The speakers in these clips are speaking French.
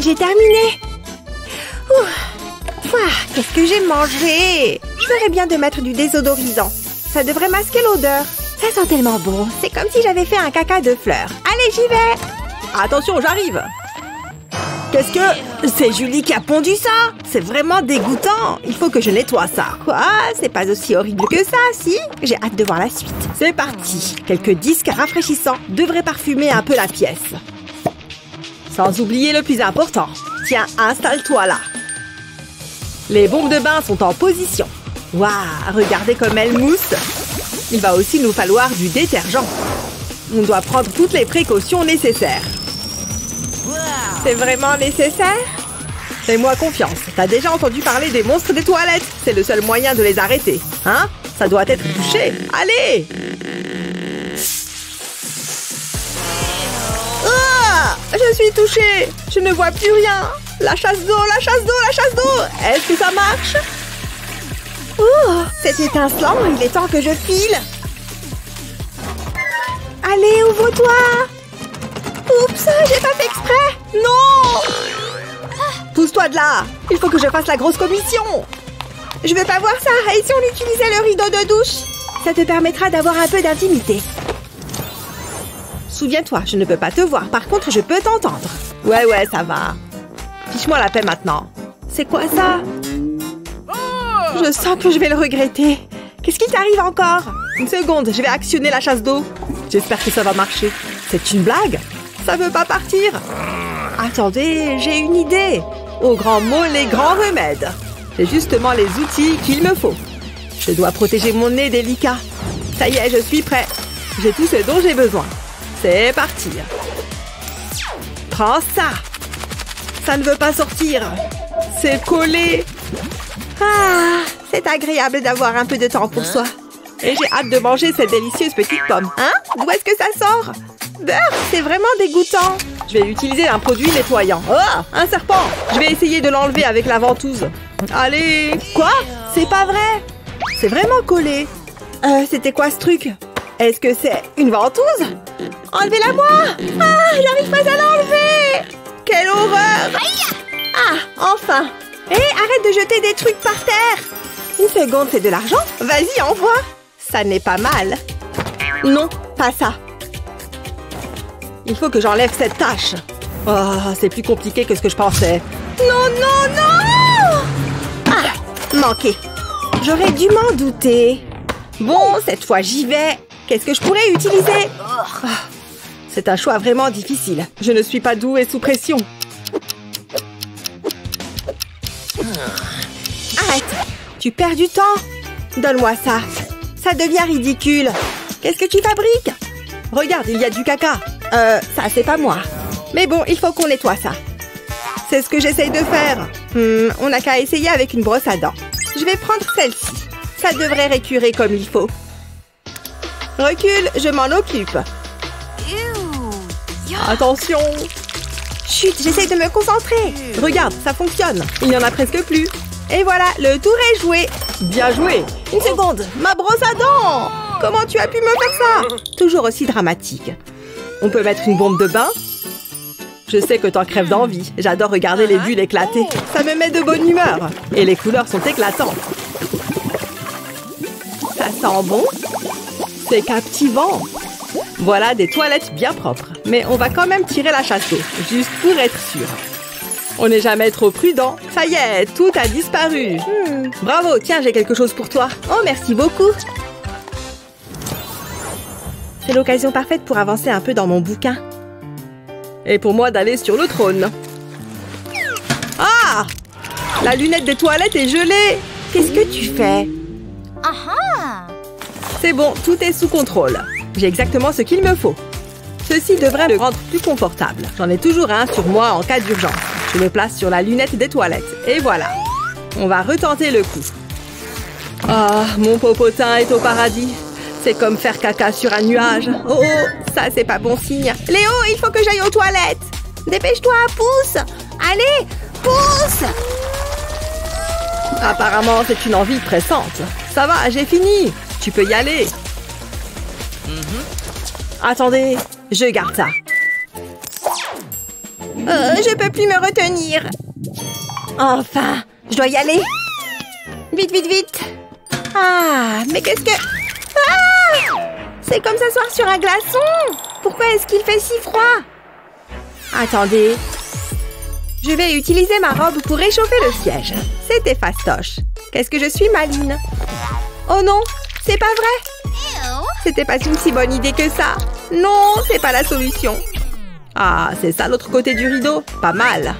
j'ai terminé. Qu'est-ce que j'ai mangé? Je ferais bien de mettre du désodorisant. Ça devrait masquer l'odeur. Ça sent tellement bon. C'est comme si j'avais fait un caca de fleurs. Allez, j'y vais. Attention, j'arrive. Qu'est-ce que... C'est Julie qui a pondu ça? C'est vraiment dégoûtant. Il faut que je nettoie ça. Quoi? C'est pas aussi horrible que ça, si? J'ai hâte de voir la suite. C'est parti. Quelques disques rafraîchissants devraient parfumer un peu la pièce. Sans oublier le plus important. Tiens, installe-toi là. Les bombes de bain sont en position. Waouh, regardez comme elles moussent. Il va aussi nous falloir du détergent. On doit prendre toutes les précautions nécessaires. C'est vraiment nécessaire? Fais-moi confiance. T'as déjà entendu parler des monstres des toilettes? C'est le seul moyen de les arrêter. Hein? Ça doit être touché. Allez! Ah! Je suis touchée. Je ne vois plus rien. La chasse d'eau, la chasse d'eau, la chasse d'eau. Est-ce que ça marche? Oh, c'est étincelant. Il est temps que je file. Allez, ouvre-toi. Oups, j'ai pas fait exprès. Non! Pousse-toi de là. Il faut que je fasse la grosse commission. Je veux pas voir ça. Et si on utilisait le rideau de douche? Ça te permettra d'avoir un peu d'intimité. Souviens-toi, je ne peux pas te voir. Par contre, je peux t'entendre. Ouais, ça va. Fiche-moi la paix maintenant. C'est quoi ça? Je sens que je vais le regretter. Qu'est-ce qui t'arrive encore? Une seconde, je vais actionner la chasse d'eau. J'espère que ça va marcher. C'est une blague? Ça veut pas partir? Attendez, j'ai une idée. Au grand mot, les grands remèdes. J'ai justement les outils qu'il me faut. Je dois protéger mon nez délicat. Ça y est, je suis prêt. J'ai tout ce dont j'ai besoin. C'est parti. Prends ça. Ça ne veut pas sortir. C'est collé. Ah, c'est agréable d'avoir un peu de temps pour soi. Et j'ai hâte de manger cette délicieuse petite pomme. Hein? D'où est-ce que ça sort? Beurre, c'est vraiment dégoûtant. Je vais utiliser un produit nettoyant. Oh, un serpent. Je vais essayer de l'enlever avec la ventouse. Allez. Quoi? C'est pas vrai. C'est vraiment collé. C'était quoi ce truc? Est-ce que c'est une ventouse? Enlevez-la-moi. Ah, j'arrive pas à l'enlever. Quelle horreur. Ah, enfin. Hé, arrête de jeter des trucs par terre. Une seconde, c'est de l'argent? Vas-y, envoie. Ça n'est pas mal. Non, pas ça. Il faut que j'enlève cette tache. Oh, c'est plus compliqué que ce que je pensais. Non! Ah, manqué. J'aurais dû m'en douter. Bon, cette fois, j'y vais. Qu'est-ce que je pourrais utiliser? Oh, c'est un choix vraiment difficile. Je ne suis pas doux et sous pression. Arrête. Tu perds du temps. Donne-moi ça. Ça devient ridicule. Qu'est-ce que tu fabriques? Regarde, il y a du caca. Ça, c'est pas moi. Mais bon, il faut qu'on nettoie ça. C'est ce que j'essaye de faire. On n'a qu'à essayer avec une brosse à dents. Je vais prendre celle-ci. Ça devrait récurer comme il faut. Recule, je m'en occupe. Attention. Chut, j'essaye de me concentrer. Regarde, ça fonctionne. Il n'y en a presque plus. Et voilà, le tour est joué. Bien joué. Une seconde, ma brosse à dents. Comment tu as pu me faire ça? Toujours aussi dramatique. On peut mettre une bombe de bain? Je sais que t'en crèves d'envie. J'adore regarder les bulles éclater. Ça me met de bonne humeur. Et les couleurs sont éclatantes. Ça sent bon? C'est captivant. Voilà des toilettes bien propres. Mais on va quand même tirer la chasse d'eau, juste pour être sûr. On n'est jamais trop prudent. Ça y est, tout a disparu. Bravo, tiens, j'ai quelque chose pour toi. Oh, merci beaucoup. C'est l'occasion parfaite pour avancer un peu dans mon bouquin. Et pour moi d'aller sur le trône. Ah! La lunette des toilettes est gelée. Qu'est-ce que tu fais? C'est bon, tout est sous contrôle. J'ai exactement ce qu'il me faut. Ceci devrait le rendre plus confortable. J'en ai toujours un sur moi en cas d'urgence. Je le place sur la lunette des toilettes. Et voilà. On va retenter le coup. Ah, mon popotin est au paradis. C'est comme faire caca sur un nuage. Oh, ça c'est pas bon signe. Léo, il faut que j'aille aux toilettes. Dépêche-toi, pousse. Allez, pousse. Apparemment, c'est une envie pressante. Ça va, j'ai fini. Tu peux y aller. Attendez, je garde ça. Je peux plus me retenir. Enfin, je dois y aller. Vite, vite, vite. Ah, mais qu'est-ce que... Ah! C'est comme s'asseoir sur un glaçon. Pourquoi est-ce qu'il fait si froid? Attendez. Je vais utiliser ma robe pour réchauffer le siège. C'était fastoche. Qu'est-ce que je suis maline. Oh non, c'est pas vrai. C'était pas une si bonne idée que ça. Non, c'est pas la solution. Ah, c'est ça l'autre côté du rideau. Pas mal.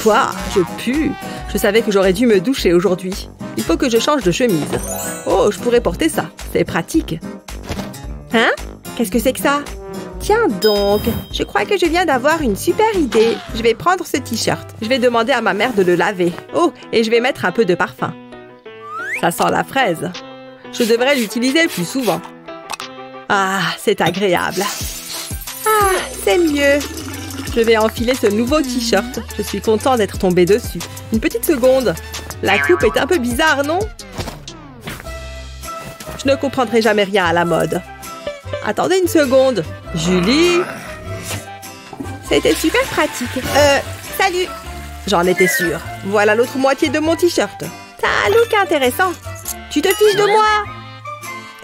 Pouah, je pue. Je savais que j'aurais dû me doucher aujourd'hui. Il faut que je change de chemise. Oh, je pourrais porter ça. C'est pratique. Hein? Qu'est-ce que c'est que ça? Tiens donc, je crois que je viens d'avoir une super idée. Je vais prendre ce t-shirt. Je vais demander à ma mère de le laver. Oh, et je vais mettre un peu de parfum. Ça sent la fraise. Je devrais l'utiliser plus souvent. Ah, c'est agréable. Ah, c'est mieux. Je vais enfiler ce nouveau t-shirt. Je suis content d'être tombée dessus. Une petite seconde. La coupe est un peu bizarre, non? Je ne comprendrai jamais rien à la mode. Attendez une seconde. Julie? C'était super pratique. Salut. J'en étais sûre. Voilà l'autre moitié de mon t-shirt. T'as un look intéressant. Tu te fiches de moi?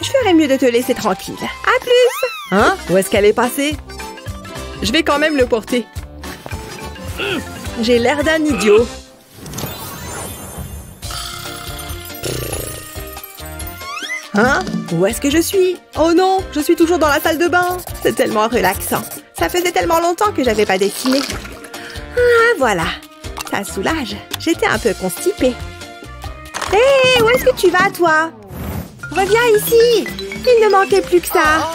Je ferais mieux de te laisser tranquille. À plus. Hein? Où est-ce qu'elle est passée? Je vais quand même le porter. J'ai l'air d'un idiot. Hein? Où est-ce que je suis? Oh non, je suis toujours dans la salle de bain. C'est tellement relaxant. Ça faisait tellement longtemps que j'avais pas dessiné. Ah, voilà. Ça soulage. J'étais un peu constipée. Hé, où est-ce que tu vas, toi? Reviens ici. Il ne manquait plus que ça.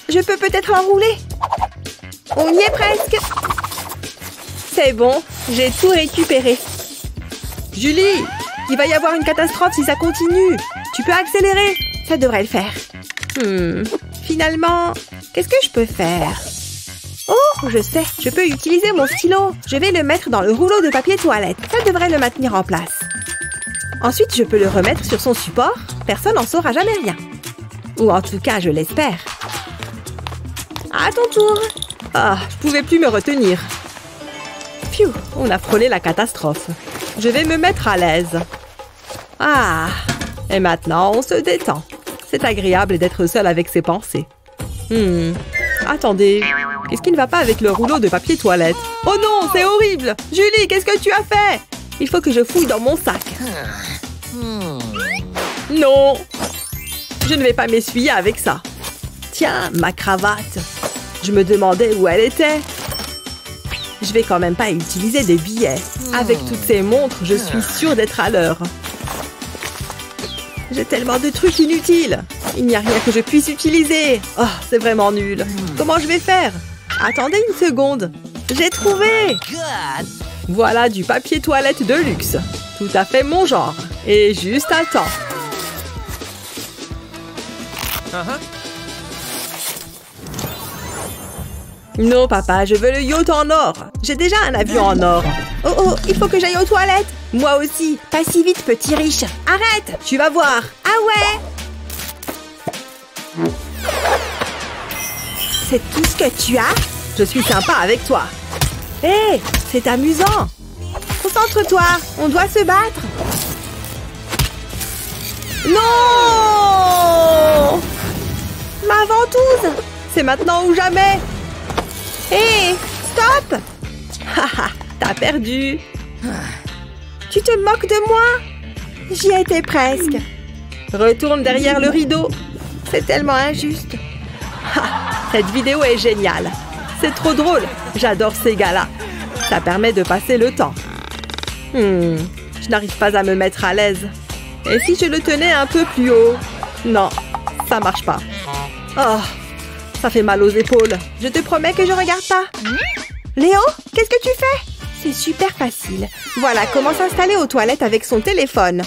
Je peux peut-être l'enrouler. On y est presque. C'est bon, j'ai tout récupéré. Julie, il va y avoir une catastrophe si ça continue. Tu peux accélérer. Ça devrait le faire. Finalement, qu'est-ce que je peux faire? Oh, je sais, je peux utiliser mon stylo. Je vais le mettre dans le rouleau de papier toilette. Ça devrait le maintenir en place. Ensuite, je peux le remettre sur son support. Personne n'en saura jamais rien. Ou en tout cas, je l'espère. À ton tour. Ah, je pouvais plus me retenir. Pfiou, on a frôlé la catastrophe. Je vais me mettre à l'aise. Ah, et maintenant, on se détend. C'est agréable d'être seul avec ses pensées. Attendez, qu'est-ce qui ne va pas avec le rouleau de papier toilette? Oh non, c'est horrible! Julie, qu'est-ce que tu as fait? Il faut que je fouille dans mon sac. Non! Je ne vais pas m'essuyer avec ça. Tiens, ma cravate. Je me demandais où elle était. Je vais quand même pas utiliser des billets. Avec toutes ces montres, je suis sûre d'être à l'heure. J'ai tellement de trucs inutiles. Il n'y a rien que je puisse utiliser. Oh, c'est vraiment nul. Comment je vais faire? Attendez une seconde. J'ai trouvé. Voilà du papier toilette de luxe. Tout à fait mon genre. Et juste à temps. Non, papa, je veux le yacht en or. J'ai déjà un avion en or. Oh, oh, il faut que j'aille aux toilettes. Moi aussi. Pas si vite, petit riche. Arrête, tu vas voir. Ah ouais? C'est tout ce que tu as? Je suis sympa avec toi. Hé, c'est amusant. Concentre-toi, on doit se battre. Non! Ma ventouse! C'est maintenant ou jamais. Hé, stop! Haha, t'as perdu. Tu te moques de moi? J'y étais presque. Retourne derrière le rideau. C'est tellement injuste. Cette vidéo est géniale. C'est trop drôle. J'adore ces gars-là. Ça permet de passer le temps. Je n'arrive pas à me mettre à l'aise. Et si je le tenais un peu plus haut? Non, ça marche pas. Oh, ça fait mal aux épaules. Je te promets que je regarde pas. Léo, qu'est-ce que tu fais? C'est super facile. Voilà comment s'installer aux toilettes avec son téléphone.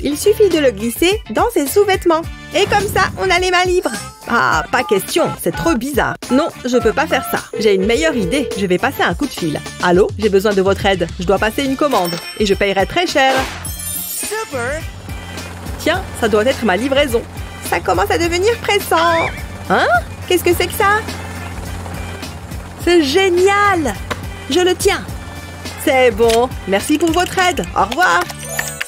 Il suffit de le glisser dans ses sous-vêtements. Et comme ça, on a les mains libres. Ah, pas question, c'est trop bizarre. Non, je peux pas faire ça. J'ai une meilleure idée, je vais passer un coup de fil. Allô, j'ai besoin de votre aide. Je dois passer une commande. Et je paierai très cher. Super. Tiens, ça doit être ma livraison. Ça commence à devenir pressant. Hein? Qu'est-ce que c'est que ça? C'est génial! Je le tiens. C'est bon. Merci pour votre aide. Au revoir.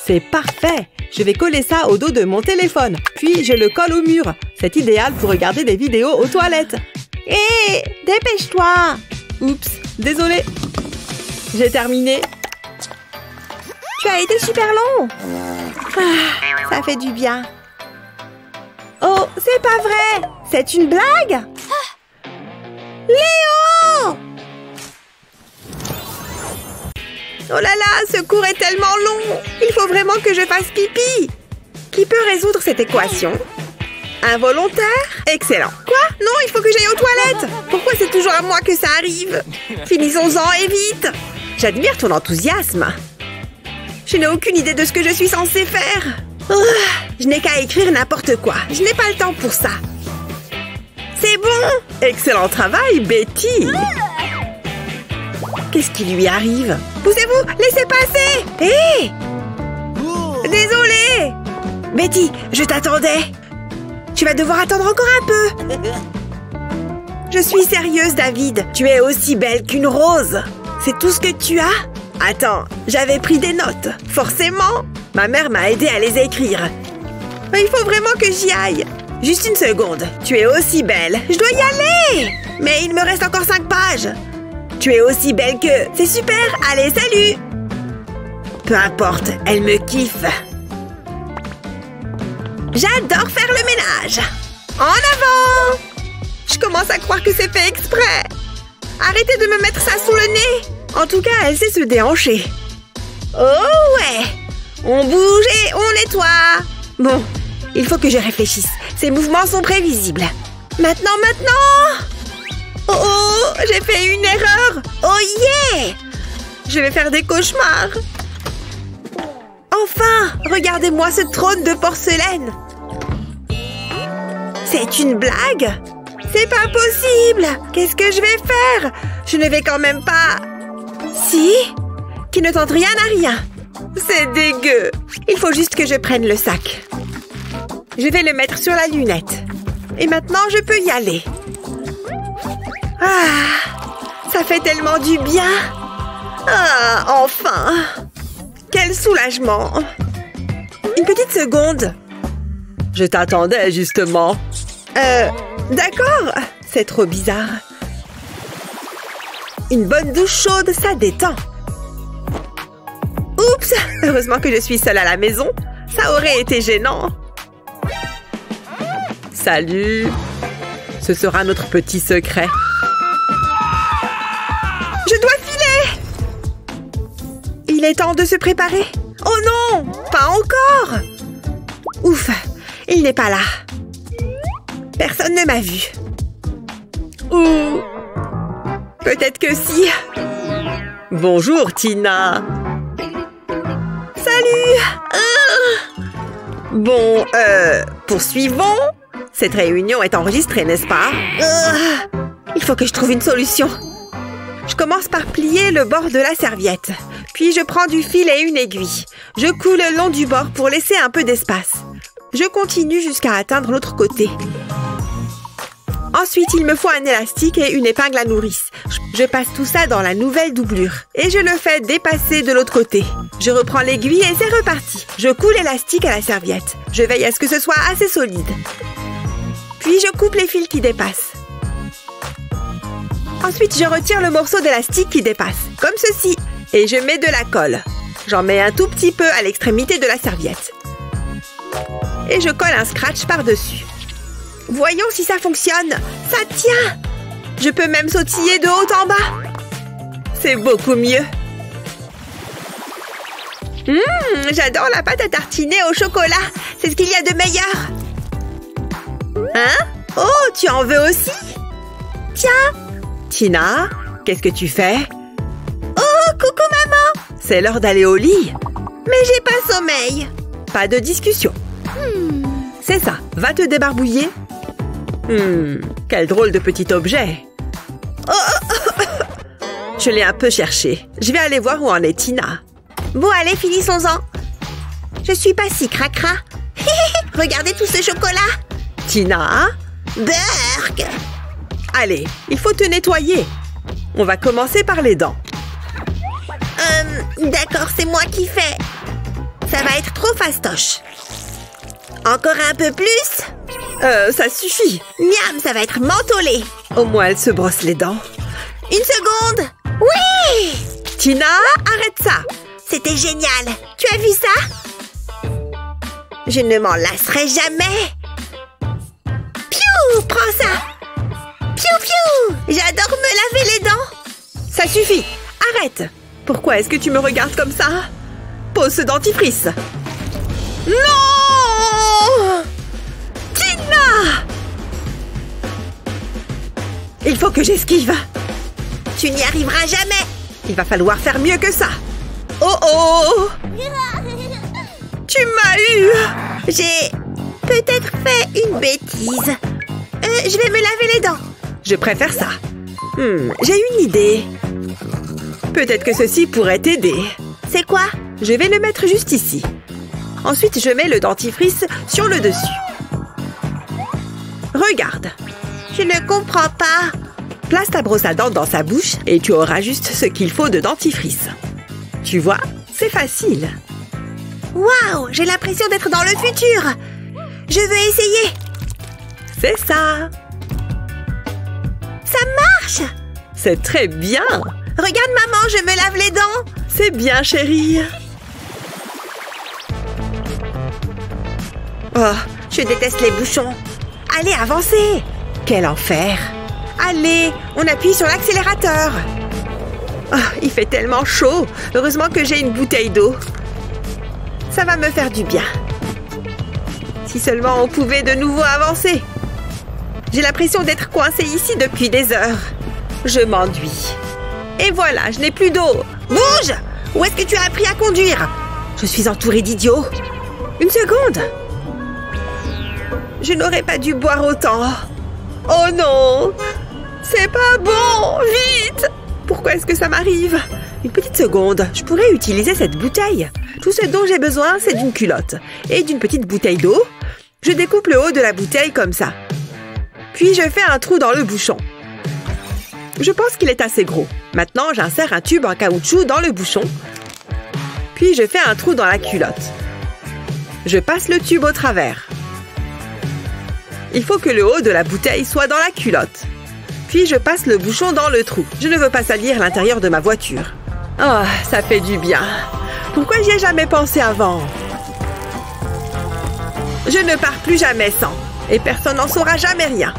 C'est parfait. Je vais coller ça au dos de mon téléphone. Puis je le colle au mur. C'est idéal pour regarder des vidéos aux toilettes. Hé, dépêche-toi! Oups, désolé. J'ai terminé. Tu as été super long. Ah, ça fait du bien. Oh, c'est pas vrai! C'est une blague? Léo! Oh là là, ce cours est tellement long! Il faut vraiment que je fasse pipi! Qui peut résoudre cette équation? Un volontaire? Excellent. Quoi? Non, il faut que j'aille aux toilettes! Pourquoi c'est toujours à moi que ça arrive? Finissons-en et vite! J'admire ton enthousiasme. Je n'ai aucune idée de ce que je suis censée faire. Oh, je n'ai qu'à écrire n'importe quoi. Je n'ai pas le temps pour ça. C'est bon! Excellent travail, Betty! Qu'est-ce qui lui arrive? Poussez-vous! Laissez passer! Hé! Désolée! Betty, je t'attendais. Tu vas devoir attendre encore un peu. Je suis sérieuse, David. Tu es aussi belle qu'une rose. C'est tout ce que tu as? Attends, j'avais pris des notes. Forcément. Ma mère m'a aidé à les écrire. Il faut vraiment que j'y aille. Juste une seconde. Tu es aussi belle. Je dois y aller. Mais il me reste encore 5 pages. Tu es aussi belle que... C'est super. Allez, salut. Peu importe, elle me kiffe. J'adore faire le ménage. En avant. Je commence à croire que c'est fait exprès. Arrêtez de me mettre ça sous le nez. En tout cas, elle sait se déhancher. Oh ouais. On bouge et on nettoie. Bon, il faut que je réfléchisse. Ces mouvements sont prévisibles. Maintenant. Oh, j'ai fait une erreur. Oh yeah. Je vais faire des cauchemars. Enfin, regardez-moi ce trône de porcelaine. C'est une blague? C'est pas possible. Qu'est-ce que je vais faire? Je ne vais quand même pas... Si? Qui ne tente rien à rien. C'est dégueu. Il faut juste que je prenne le sac. Je vais le mettre sur la lunette. Et maintenant, je peux y aller. Ah, ça fait tellement du bien. Ah, enfin. Quel soulagement. Une petite seconde. Je t'attendais, justement. D'accord. C'est trop bizarre. Une bonne douche chaude, ça détend. Oups! Heureusement que je suis seule à la maison. Ça aurait été gênant. Salut. Ce sera notre petit secret. Je dois filer. Il est temps de se préparer. Oh non! Pas encore! Ouf! Il n'est pas là. Personne ne m'a vu. Ou... peut-être que si. Bonjour, Tina. Salut. Bon, poursuivons. Cette réunion est enregistrée, n'est-ce pas? Il faut que je trouve une solution. Je commence par plier le bord de la serviette. Puis je prends du fil et une aiguille. Je coule le long du bord pour laisser un peu d'espace. Je continue jusqu'à atteindre l'autre côté. Ensuite, il me faut un élastique et une épingle à nourrice. Je passe tout ça dans la nouvelle doublure. Et je le fais dépasser de l'autre côté. Je reprends l'aiguille et c'est reparti. Je coule l'élastique à la serviette. Je veille à ce que ce soit assez solide. Puis je coupe les fils qui dépassent. Ensuite, je retire le morceau d'élastique qui dépasse, comme ceci. Et je mets de la colle. J'en mets un tout petit peu à l'extrémité de la serviette. Et je colle un scratch par-dessus. Voyons si ça fonctionne. Ça tient. Je peux même sautiller de haut en bas. C'est beaucoup mieux. J'adore la pâte à tartiner au chocolat. C'est ce qu'il y a de meilleur. Hein? Oh, tu en veux aussi? Tiens. Tina, qu'est-ce que tu fais? Oh, coucou maman. C'est l'heure d'aller au lit. Mais j'ai pas sommeil. Pas de discussion. C'est ça. Va te débarbouiller. Quel drôle de petit objet. Je l'ai un peu cherché. Je vais aller voir où en est Tina. Bon, allez, finissons-en. Je suis pas si cracra. Regardez tout ce chocolat. Tina? Berk. Allez, il faut te nettoyer. On va commencer par les dents. D'accord, c'est moi qui fais. Ça va être trop fastoche. Encore un peu plus? Ça suffit. Miam, ça va être mentholé. Au moins, elle se brosse les dents. Une seconde. Oui! Tina, arrête ça. C'était génial. Tu as vu ça? Je ne m'en lasserai jamais. Piou! Prends ça. Piou, piou! J'adore me laver les dents. Ça suffit. Arrête. Pourquoi est-ce que tu me regardes comme ça? Pose ce dentifrice. Non! Tina! Il faut que j'esquive. Tu n'y arriveras jamais. Il va falloir faire mieux que ça. Oh oh! Tu m'as eu! J'ai peut-être fait une bêtise. Je vais me laver les dents. Je préfère ça. J'ai une idée. Peut-être que ceci pourrait t'aider. C'est quoi? Je vais le mettre juste ici. Ensuite, je mets le dentifrice sur le dessus. Regarde. Je ne comprends pas. Place ta brosse à dents dans sa bouche et tu auras juste ce qu'il faut de dentifrice. Tu vois, c'est facile. Waouh, j'ai l'impression d'être dans le futur. Je veux essayer. C'est ça. Ça marche. C'est très bien. Regarde maman, je me lave les dents. C'est bien, chérie. Oh, je déteste les bouchons. Allez, avancez. Quel enfer. Allez, on appuie sur l'accélérateur. Oh, il fait tellement chaud. Heureusement que j'ai une bouteille d'eau. Ça va me faire du bien. Si seulement on pouvait de nouveau avancer. J'ai l'impression d'être coincée ici depuis des heures. Je m'ennuie. Et voilà, je n'ai plus d'eau. Bouge! Où est-ce que tu as appris à conduire? Je suis entourée d'idiots. Une seconde. Je n'aurais pas dû boire autant. Oh non! C'est pas bon! Vite! Pourquoi est-ce que ça m'arrive? Une petite seconde, je pourrais utiliser cette bouteille. Tout ce dont j'ai besoin, c'est d'une culotte et d'une petite bouteille d'eau. Je découpe le haut de la bouteille comme ça. Puis je fais un trou dans le bouchon. Je pense qu'il est assez gros. Maintenant, j'insère un tube en caoutchouc dans le bouchon. Puis je fais un trou dans la culotte. Je passe le tube au travers. Il faut que le haut de la bouteille soit dans la culotte. Puis je passe le bouchon dans le trou. Je ne veux pas salir l'intérieur de ma voiture. Oh, ça fait du bien. Pourquoi j'y ai jamais pensé avant? Je ne pars plus jamais sans. Et personne n'en saura jamais rien.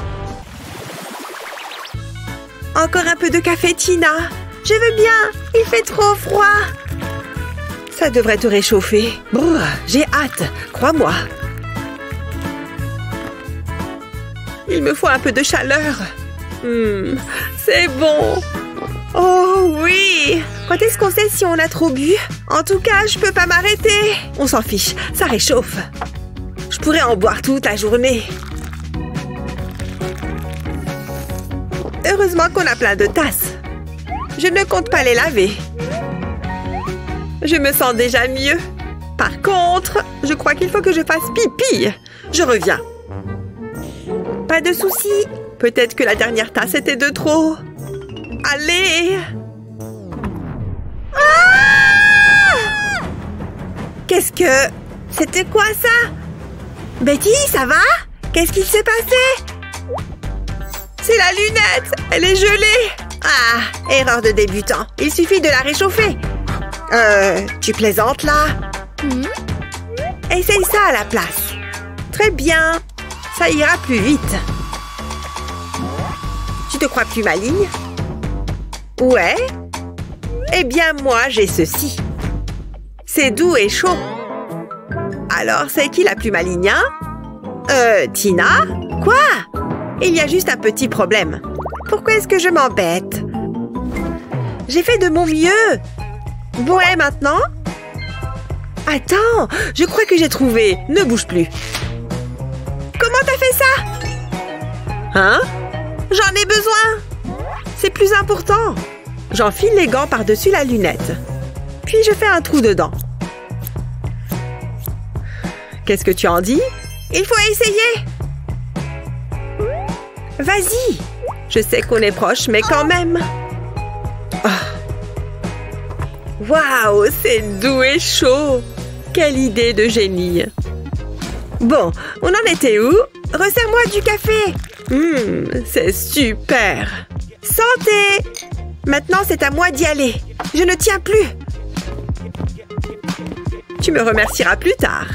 Encore un peu de café, Tina. Je veux bien. Il fait trop froid. Ça devrait te réchauffer. Brrr, j'ai hâte. Crois-moi. Il me faut un peu de chaleur. C'est bon. Oh oui. Quand est-ce qu'on sait si on a trop bu? En tout cas, je peux pas m'arrêter. On s'en fiche, ça réchauffe. Je pourrais en boire toute la journée. Heureusement qu'on a plein de tasses. Je ne compte pas les laver. Je me sens déjà mieux. Par contre, je crois qu'il faut que je fasse pipi. Je reviens. Pas de souci. Peut-être que la dernière tasse était de trop. Allez! Ah! Qu'est-ce que... C'était quoi ça? Betty, ça va? Qu'est-ce qui s'est passé? C'est la lunette! Elle est gelée! Ah, erreur de débutant. Il suffit de la réchauffer. Tu plaisantes là? Essaye ça à la place. Très bien. Ça ira plus vite. Tu te crois plus maligne? Ouais. Eh bien, moi, j'ai ceci. C'est doux et chaud. Alors, c'est qui la plus maligne, hein? Tina? Quoi? Il y a juste un petit problème. Pourquoi est-ce que je m'embête? J'ai fait de mon mieux. Ouais, maintenant? Attends, je crois que j'ai trouvé. Ne bouge plus. Comment t'as fait ça? Hein? J'en ai besoin. C'est plus important. J'enfile les gants par-dessus la lunette. Puis je fais un trou dedans. Qu'est-ce que tu en dis? Il faut essayer. Vas-y. Je sais qu'on est proche, mais quand même. Waouh, c'est doux et chaud. Quelle idée de génie. Bon, on en était où? Resserre-moi du café. C'est super. Santé! Maintenant, c'est à moi d'y aller. Je ne tiens plus. Tu me remercieras plus tard.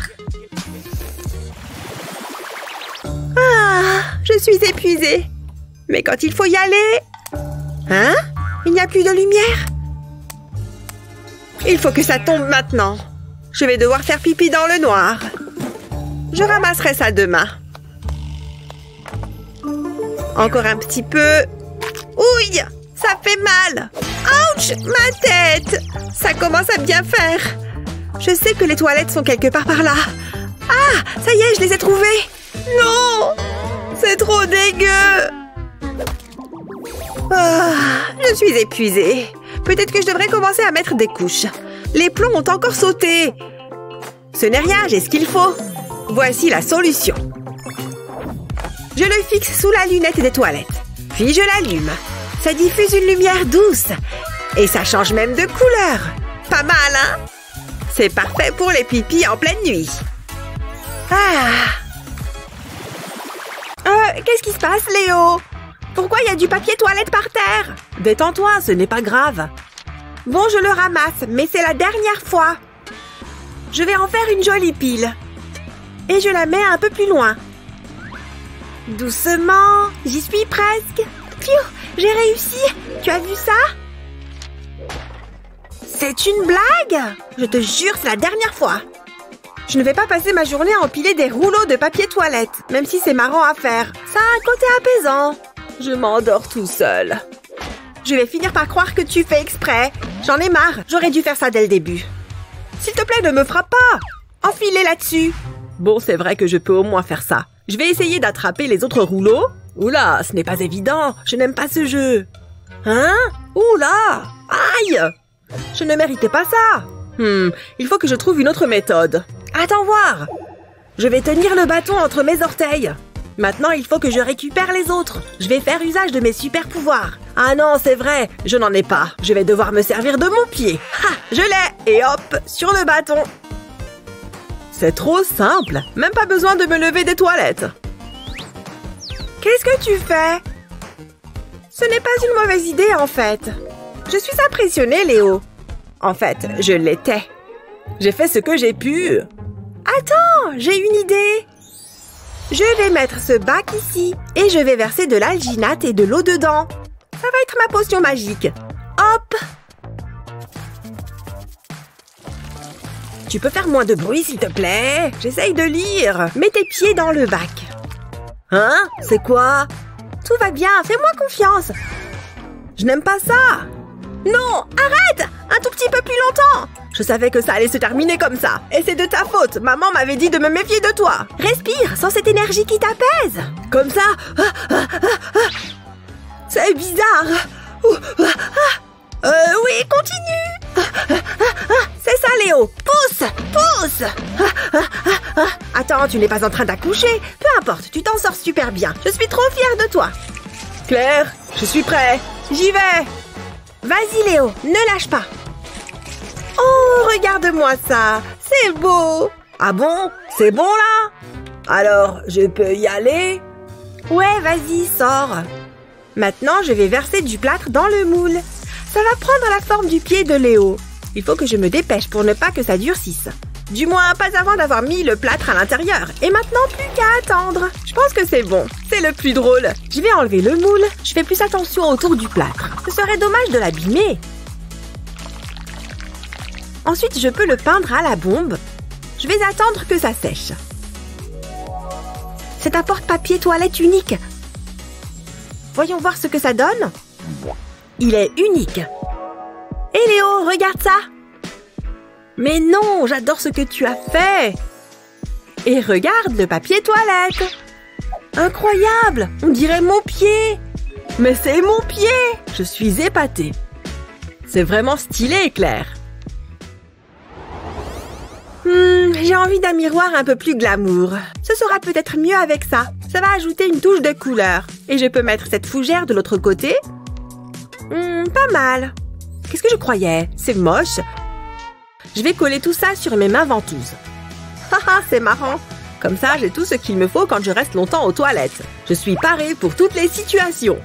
Ah, je suis épuisée. Mais quand il faut y aller... Hein? Il n'y a plus de lumière? Il faut que ça tombe maintenant. Je vais devoir faire pipi dans le noir. Je ramasserai ça demain. Encore un petit peu. Ouille! Ça fait mal! Ouch! Ma tête! Ça commence à bien faire. Je sais que les toilettes sont quelque part par là. Ah! Ça y est, je les ai trouvées! Non! C'est trop dégueu! Ah, je suis épuisée. Peut-être que je devrais commencer à mettre des couches. Les plombs ont encore sauté. Ce n'est rien, j'ai ce qu'il faut. Voici la solution. Je le fixe sous la lunette des toilettes. Puis je l'allume. Ça diffuse une lumière douce. Et ça change même de couleur. Pas mal, hein? C'est parfait pour les pipis en pleine nuit. Qu'est-ce qui se passe, Léo? Pourquoi il y a du papier toilette par terre? Détends-toi, ce n'est pas grave. Bon, je le ramasse, mais c'est la dernière fois. Je vais en faire une jolie pile. Et je la mets un peu plus loin. Doucement, j'y suis presque. Pfiou, j'ai réussi. Tu as vu ça? C'est une blague? Je te jure, c'est la dernière fois. Je ne vais pas passer ma journée à empiler des rouleaux de papier toilette, même si c'est marrant à faire. Ça a un côté apaisant. Je m'endors tout seul. Je vais finir par croire que tu fais exprès. J'en ai marre. J'aurais dû faire ça dès le début. S'il te plaît, ne me frappe pas. Enfilez là-dessus. Bon, c'est vrai que je peux au moins faire ça. Je vais essayer d'attraper les autres rouleaux. Oula, ce n'est pas évident. Je n'aime pas ce jeu. Hein? Oula! Aïe! Je ne méritais pas ça. Il faut que je trouve une autre méthode. Attends voir. Je vais tenir le bâton entre mes orteils. Maintenant, il faut que je récupère les autres. Je vais faire usage de mes super pouvoirs. Ah non, c'est vrai, je n'en ai pas. Je vais devoir me servir de mon pied. Ha! Je l'ai! Et hop, sur le bâton. C'est trop simple. Même pas besoin de me lever des toilettes. Qu'est-ce que tu fais? Ce n'est pas une mauvaise idée, en fait. Je suis impressionnée, Léo. En fait, je l'étais. J'ai fait ce que j'ai pu. Attends, j'ai une idée. Je vais mettre ce bac ici et je vais verser de l'alginate et de l'eau dedans. Ça va être ma potion magique. Hop! Tu peux faire moins de bruit, s'il te plaît? J'essaye de lire. Mets tes pieds dans le bac. Hein? C'est quoi? Tout va bien, fais-moi confiance. Je n'aime pas ça. Non, arrête! Un tout petit peu plus longtemps. Je savais que ça allait se terminer comme ça. Et c'est de ta faute. Maman m'avait dit de me méfier de toi. Respire, sans cette énergie qui t'apaise. Comme ça. C'est bizarre. Oui, continue. C'est ça, Léo. Pousse, pousse. Attends, tu n'es pas en train d'accoucher. Peu importe, tu t'en sors super bien. Je suis trop fière de toi. Claire, je suis prêt. J'y vais. Vas-y, Léo, ne lâche pas. Oh, regarde-moi ça. C'est beau. Ah bon? C'est bon, là? Alors, je peux y aller? Ouais, vas-y, sors. Maintenant, je vais verser du plâtre dans le moule. Ça va prendre la forme du pied de Léo. Il faut que je me dépêche pour ne pas que ça durcisse. Du moins, pas avant d'avoir mis le plâtre à l'intérieur. Et maintenant, plus qu'à attendre. Je pense que c'est bon. C'est le plus drôle. Je vais enlever le moule. Je fais plus attention autour du plâtre. Ce serait dommage de l'abîmer. Ensuite, je peux le peindre à la bombe. Je vais attendre que ça sèche. C'est un porte-papier toilette unique. Voyons voir ce que ça donne. Il est unique. Hé Léo, regarde ça. Mais non, j'adore ce que tu as fait. Et regarde le papier toilette. Incroyable, on dirait mon pied. Mais c'est mon pied. Je suis épatée. C'est vraiment stylé, Claire. J'ai envie d'un miroir un peu plus glamour. Ce sera peut-être mieux avec ça. Ça va ajouter une touche de couleur. Et je peux mettre cette fougère de l'autre côté. Pas mal. Qu'est-ce que je croyais? C'est moche. Je vais coller tout ça sur mes mains ventouses. Haha, c'est marrant. Comme ça, j'ai tout ce qu'il me faut quand je reste longtemps aux toilettes. Je suis parée pour toutes les situations.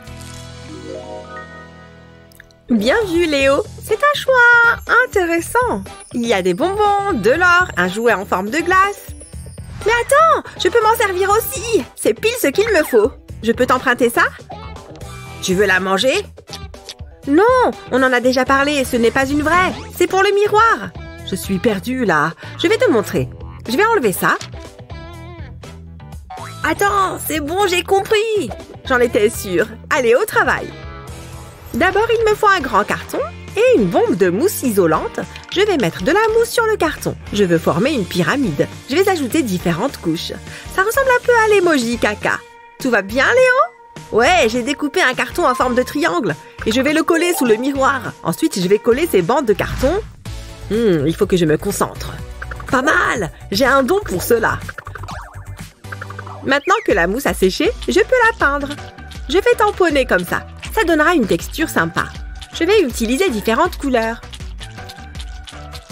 Bien vu, Léo. C'est un choix intéressant. Il y a des bonbons, de l'or, un jouet en forme de glace. Mais attends, je peux m'en servir aussi. C'est pile ce qu'il me faut. Je peux t'emprunter ça? Tu veux la manger? Non, on en a déjà parlé, ce n'est pas une vraie. C'est pour le miroir. Je suis perdue, là. Je vais te montrer. Je vais enlever ça. Attends, c'est bon, j'ai compris. J'en étais sûre. Allez, au travail. D'abord, il me faut un grand carton et une bombe de mousse isolante. Je vais mettre de la mousse sur le carton. Je veux former une pyramide. Je vais ajouter différentes couches. Ça ressemble un peu à l'emoji caca. Tout va bien, Léo? Ouais, j'ai découpé un carton en forme de triangle et je vais le coller sous le miroir. Ensuite, je vais coller ces bandes de carton. Il faut que je me concentre. Pas mal! J'ai un don pour cela. Maintenant que la mousse a séché, je peux la peindre. Je vais tamponner comme ça. Ça donnera une texture sympa. Je vais utiliser différentes couleurs.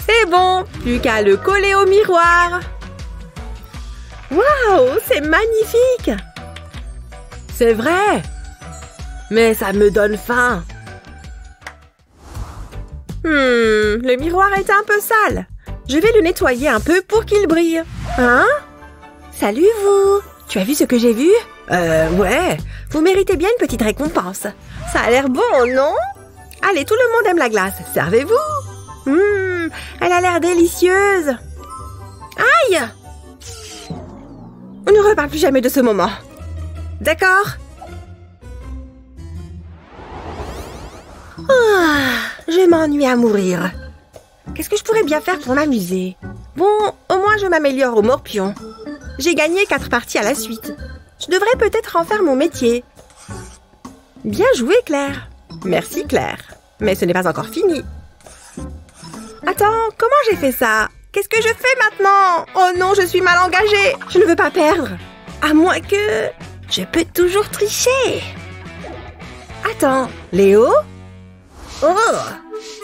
C'est bon, plus qu'à le coller au miroir. Waouh, c'est magnifique! C'est vrai! Mais ça me donne faim. Le miroir est un peu sale. Je vais le nettoyer un peu pour qu'il brille. Hein? Salut vous! Tu as vu ce que j'ai vu? Ouais. Vous méritez bien une petite récompense. Ça a l'air bon, non? Allez, tout le monde aime la glace. Servez-vous! Elle a l'air délicieuse. Aïe! On ne reparle plus jamais de ce moment. D'accord? Je m'ennuie à mourir. Qu'est-ce que je pourrais bien faire pour m'amuser? Bon, au moins je m'améliore au morpion. J'ai gagné 4 parties à la suite. Je devrais peut-être en faire mon métier. Bien joué, Claire. Merci, Claire. Mais ce n'est pas encore fini. Attends, comment j'ai fait ça? Qu'est-ce que je fais maintenant? Oh non, je suis mal engagée. Je ne veux pas perdre. À moins que... Je peux toujours tricher. Attends, Léo? Oh,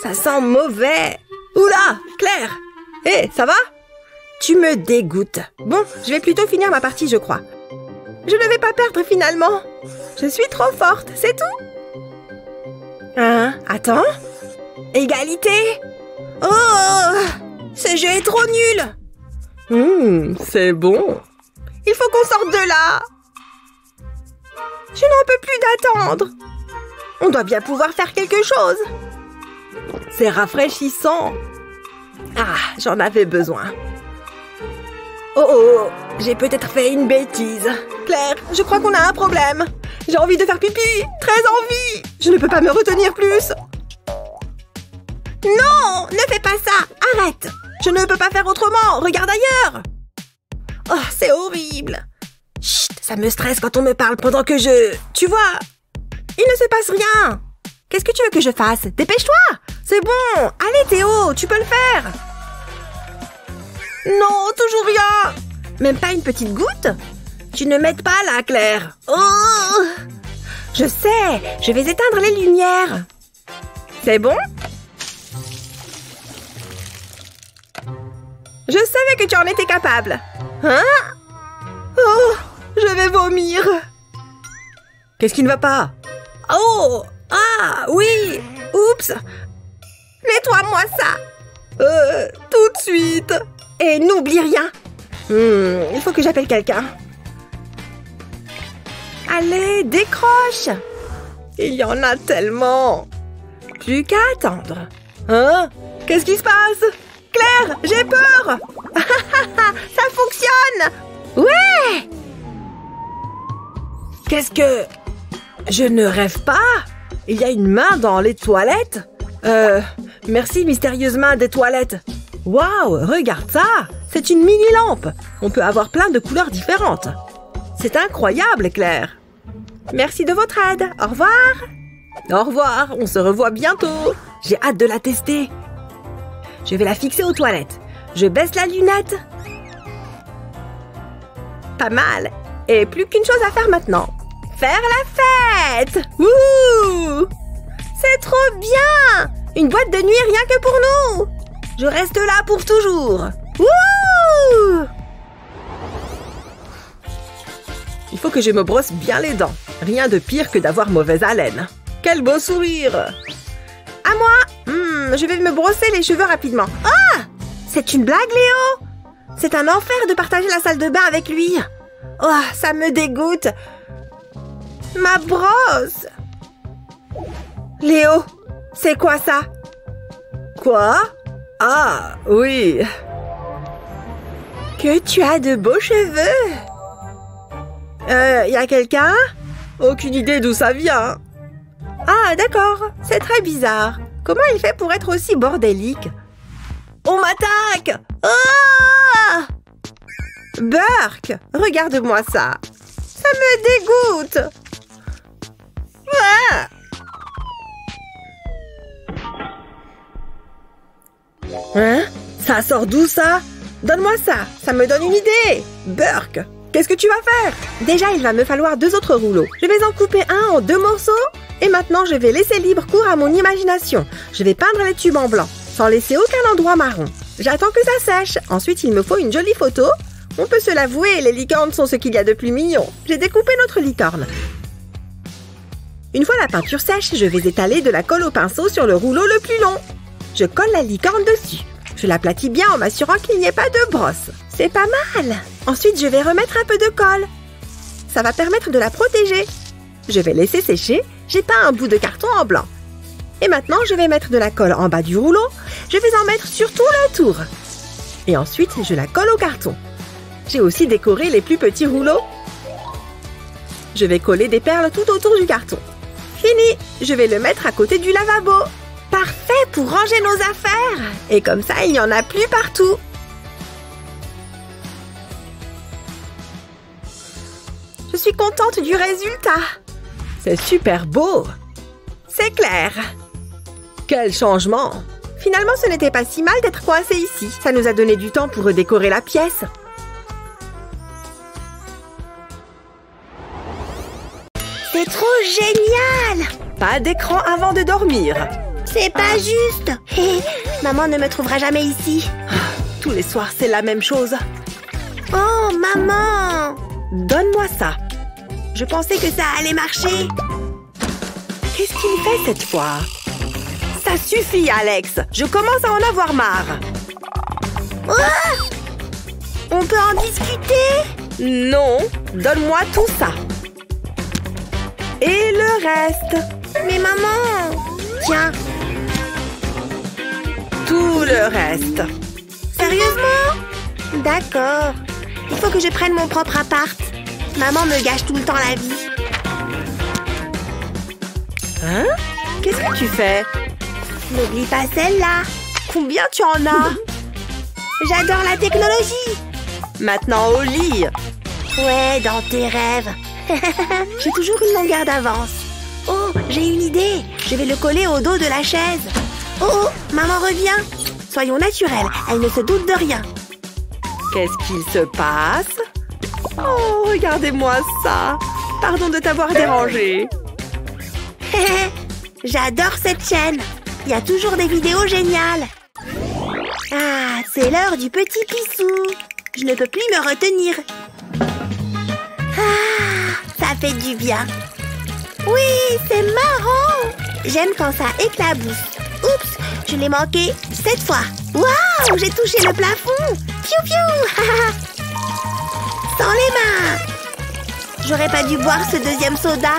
ça sent mauvais. Oula, Claire. Hé, ça va? Tu me dégoûtes. Bon, je vais plutôt finir ma partie, je crois. Je ne vais pas perdre finalement. Je suis trop forte, c'est tout. Attends. Égalité. Oh, ce jeu est trop nul. C'est bon. Il faut qu'on sorte de là. Je n'en peux plus d'attendre. On doit bien pouvoir faire quelque chose. C'est rafraîchissant. Ah, j'en avais besoin. Oh, j'ai peut-être fait une bêtise. Claire, je crois qu'on a un problème. J'ai envie de faire pipi, très envie. Je ne peux pas me retenir plus. Non, ne fais pas ça, arrête. Je ne peux pas faire autrement, regarde ailleurs. Oh, c'est horrible. Chut, ça me stresse quand on me parle pendant que je... Tu vois, il ne se passe rien. Qu'est-ce que tu veux que je fasse? Dépêche-toi. C'est bon, allez Théo, tu peux le faire. Non, toujours rien. Même pas une petite goutte? Tu ne m'aides pas là, Claire. Oh, je sais, je vais éteindre les lumières. C'est bon? Je savais que tu en étais capable. Hein? Oh, je vais vomir. Qu'est-ce qui ne va pas? Oh, ah, oui. Oups. Nettoie-moi ça. Tout de suite. Et n'oublie rien. Il faut que j'appelle quelqu'un. Allez, décroche. Il y en a tellement. Plus qu'à attendre. Hein? Qu'est-ce qui se passe? Claire, j'ai peur. Ça fonctionne. Ouais. Qu'est-ce que... Je ne rêve pas. Il y a une main dans les toilettes. Merci, mystérieuse main des toilettes. Waouh, regarde ça. C'est une mini-lampe. On peut avoir plein de couleurs différentes. C'est incroyable, Claire. Merci de votre aide. Au revoir. Au revoir, on se revoit bientôt. J'ai hâte de la tester. Je vais la fixer aux toilettes. Je baisse la lunette. Pas mal. Et plus qu'une chose à faire maintenant. Faire la fête. Wouh! C'est trop bien! Une boîte de nuit rien que pour nous! Je reste là pour toujours! Wouh! Il faut que je me brosse bien les dents. Rien de pire que d'avoir mauvaise haleine. Quel beau sourire! À moi! Je vais me brosser les cheveux rapidement. Ah! C'est une blague, Léo? C'est un enfer de partager la salle de bain avec lui. Oh, ça me dégoûte. Ma brosse! Léo, c'est quoi ça? Quoi? Ah, oui. Que tu as de beaux cheveux! Y a quelqu'un? Aucune idée d'où ça vient. Ah, d'accord. C'est très bizarre. Comment il fait pour être aussi bordélique? On m'attaque! Oh! Burke, regarde-moi ça. Ça me dégoûte. Ah! Hein? Ça sort d'où ça? Donne-moi ça. Ça me donne une idée. Burke, qu'est-ce que tu vas faire? Déjà, il va me falloir 2 autres rouleaux. Je vais en couper un en 2 morceaux. Et maintenant, je vais laisser libre cours à mon imagination. Je vais peindre les tubes en blanc, sans laisser aucun endroit marron. J'attends que ça sèche. Ensuite, il me faut une jolie photo. On peut se l'avouer, les licornes sont ce qu'il y a de plus mignon. J'ai découpé notre licorne. Une fois la peinture sèche, je vais étaler de la colle au pinceau sur le rouleau le plus long. Je colle la licorne dessus. Je l'aplatis bien en m'assurant qu'il n'y ait pas de brosse. C'est pas mal. Ensuite, je vais remettre un peu de colle. Ça va permettre de la protéger. Je vais laisser sécher. J'ai peint un bout de carton en blanc. Et maintenant, je vais mettre de la colle en bas du rouleau. Je vais en mettre sur tout le tour. Et ensuite, je la colle au carton. J'ai aussi décoré les plus petits rouleaux. Je vais coller des perles tout autour du carton. Fini! Je vais le mettre à côté du lavabo. Parfait pour ranger nos affaires. Et comme ça, il n'y en a plus partout. Je suis contente du résultat. C'est super beau. C'est clair. Quel changement! Finalement, ce n'était pas si mal d'être coincé ici. Ça nous a donné du temps pour redécorer la pièce. C'est trop génial! Pas d'écran avant de dormir. C'est pas juste. Maman ne me trouvera jamais ici. Tous les soirs, c'est la même chose. Oh, maman! Donne-moi ça. Je pensais que ça allait marcher. Qu'est-ce qu'il fait cette fois? Ça suffit, Alex. Je commence à en avoir marre. Oh! On peut en discuter? Non. Donne-moi tout ça. Et le reste? Mais maman! Tiens. Tout le reste. Sérieusement? D'accord. Il faut que je prenne mon propre appart. Maman me gâche tout le temps la vie. Hein? Qu'est-ce que tu fais? N'oublie pas celle-là. Combien tu en as? J'adore la technologie. Maintenant au lit. Ouais, dans tes rêves. J'ai toujours une longueur d'avance. Oh, j'ai une idée. Je vais le coller au dos de la chaise. Oh, maman revient. Soyons naturels, elle ne se doute de rien. Qu'est-ce qu'il se passe? Oh, regardez-moi ça. Pardon de t'avoir dérangé. J'adore cette chaîne. Il y a toujours des vidéos géniales. Ah, c'est l'heure du petit pissou. Je ne peux plus me retenir. Ah, ça fait du bien. Oui, c'est marrant. J'aime quand ça éclabousse. Oups, je l'ai manqué cette fois. Waouh, j'ai touché le plafond. Piou piou. Sans les mains. J'aurais pas dû boire ce deuxième soda.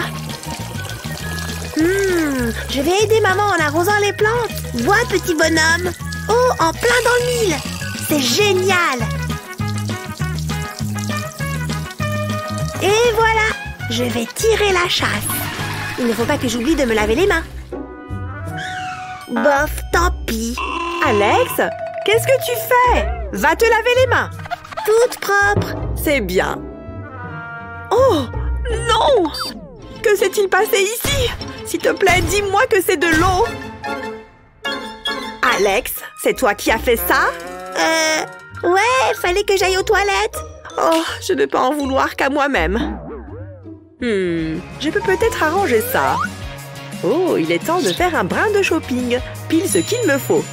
Je vais aider maman en arrosant les plantes. Bois, petit bonhomme. Oh, en plein dans le mille. C'est génial. Et voilà. Je vais tirer la chasse. Il ne faut pas que j'oublie de me laver les mains. Bof, tant pis. Alex, qu'est-ce que tu fais? Va te laver les mains. Toute propre. C'est bien. Oh, non! Que s'est-il passé ici? S'il te plaît, dis-moi que c'est de l'eau. Alex, c'est toi qui as fait ça? Ouais, fallait que j'aille aux toilettes. Oh, je ne peux en vouloir qu'à moi-même. Je peux peut-être arranger ça. Oh, il est temps de faire un brin de shopping. pile ce qu'il me faut.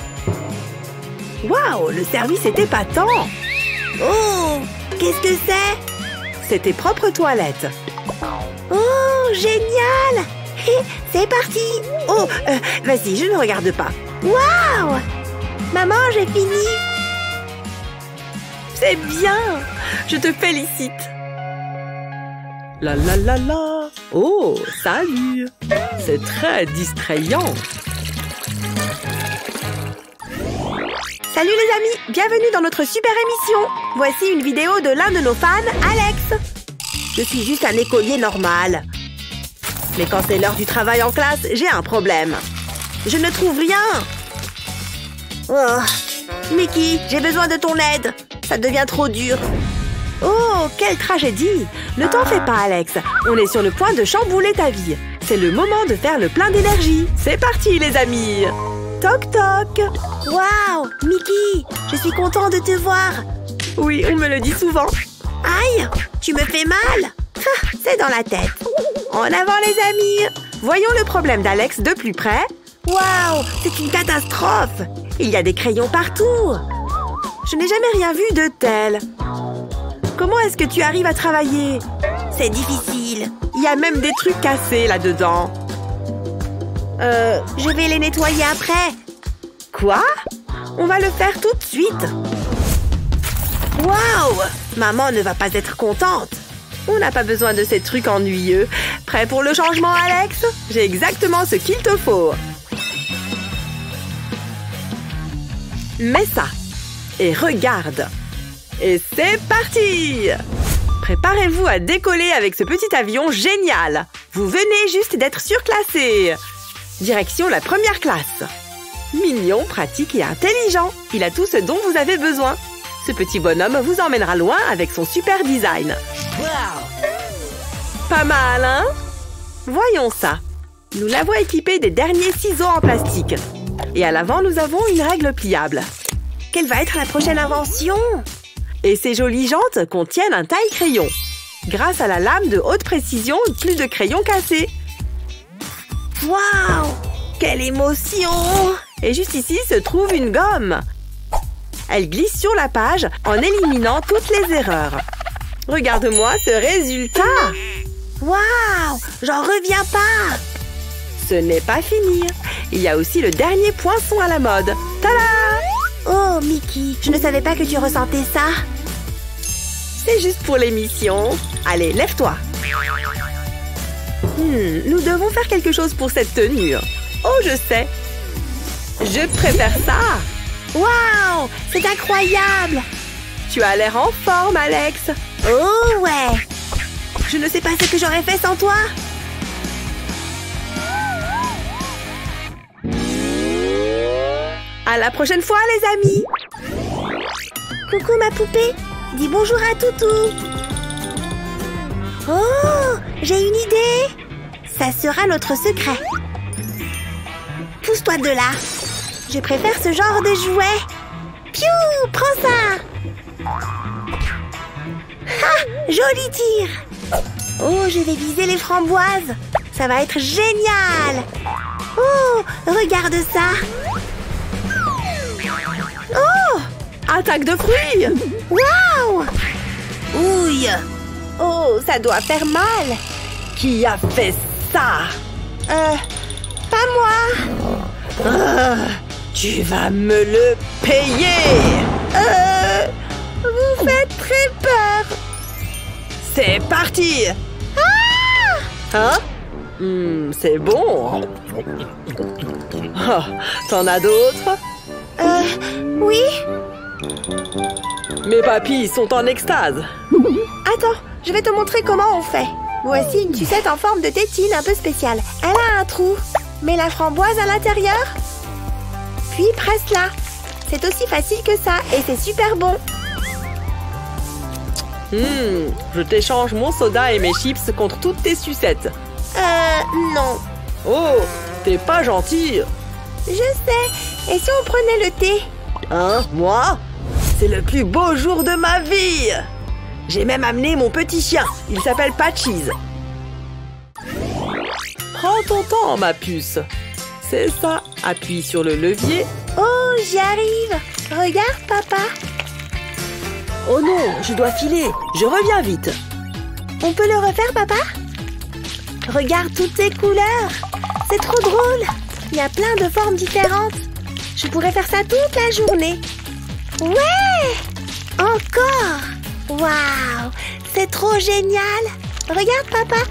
Waouh, le service est épatant. Oh, qu'est-ce que c'est? C'est tes propres toilettes. Oh, génial! C'est parti! Oh, vas-y, je ne regarde pas. Waouh! Maman, j'ai fini! C'est bien! Je te félicite! La la la la! Oh, salut! C'est très distrayant! Salut les amis! Bienvenue dans notre super émission! Voici une vidéo de l'un de nos fans, Alex! Je suis juste un écolier normal. Mais quand c'est l'heure du travail en classe, j'ai un problème. Je ne trouve rien! Oh, Mickey, j'ai besoin de ton aide! Ça devient trop dur. Oh, quelle tragédie! Ne t'en fais pas, Alex. On est sur le point de chambouler ta vie. C'est le moment de faire le plein d'énergie. C'est parti, les amis! Toc toc! Waouh! Mickey, je suis content de te voir. Oui, on me le dit souvent. Aïe! Tu me fais mal? C'est dans la tête. En avant, les amis! Voyons le problème d'Alex de plus près. Waouh! C'est une catastrophe! Il y a des crayons partout! Je n'ai jamais rien vu de tel. Comment est-ce que tu arrives à travailler? C'est difficile. Il y a même des trucs cassés là-dedans. Je vais les nettoyer après. Quoi? On va le faire tout de suite. Waouh! Maman ne va pas être contente. On n'a pas besoin de ces trucs ennuyeux. Prêt pour le changement, Alex? J'ai exactement ce qu'il te faut. Mets ça. Et regarde. Et c'est parti! Préparez-vous à décoller avec ce petit avion génial. Vous venez juste d'être surclassé. Direction la première classe. Mignon, pratique et intelligent. Il a tout ce dont vous avez besoin. Ce petit bonhomme vous emmènera loin avec son super design. Wow! Pas mal, hein? Voyons ça. Nous l'avons équipé des derniers ciseaux en plastique. Et à l'avant, nous avons une règle pliable. Quelle va être la prochaine invention? Et ces jolies jantes contiennent un taille-crayon. Grâce à la lame de haute précision, plus de crayons cassés. Waouh! Quelle émotion! Et juste ici se trouve une gomme. Elle glisse sur la page en éliminant toutes les erreurs. Regarde-moi ce résultat! Waouh! J'en reviens pas! Ce n'est pas fini. Il y a aussi le dernier poinçon à la mode. Tada! Oh, Mickey, je ne savais pas que tu ressentais ça. C'est juste pour l'émission. Allez, lève-toi. Nous devons faire quelque chose pour cette tenue. Oh, je sais. Je préfère ça. Waouh! C'est incroyable! Tu as l'air en forme, Alex. Oh, ouais! Je ne sais pas ce que j'aurais fait sans toi. À la prochaine fois, les amis. Coucou, ma poupée. Dis bonjour à Toutou. Oh, j'ai une idée. Ça sera notre secret. Pousse-toi de là. Je préfère ce genre de jouet. Piou, prends ça. Ah, joli tir. Oh, je vais viser les framboises. Ça va être génial. Oh, regarde ça. Oh! Attaque de fruits! Waouh! Ouille! Oh, ça doit faire mal! Qui a fait ça? Pas moi! Tu vas me le payer! Vous faites très peur! C'est parti! Ah! Hein? C'est bon! Oh, t'en as d'autres? Oui? Mes papilles sont en extase. Attends, je vais te montrer comment on fait. Voici une sucette en forme de tétine un peu spéciale. Elle a un trou. Mets la framboise à l'intérieur. Puis presse-la. C'est aussi facile que ça et c'est super bon. Je t'échange mon soda et mes chips contre toutes tes sucettes. Non. Oh, t'es pas gentil. Je sais. Et si on prenait le thé? Hein, moi? C'est le plus beau jour de ma vie. J'ai même amené mon petit chien. Il s'appelle Patchies. Prends ton temps, ma puce. C'est ça. Appuie sur le levier. Oh, j'y arrive. Regarde, papa. Oh non, je dois filer. Je reviens vite. On peut le refaire, papa? Regarde toutes ces couleurs. C'est trop drôle. Il y a plein de formes différentes. Je pourrais faire ça toute la journée. Ouais! Encore! Waouh! C'est trop génial! Regarde, papa!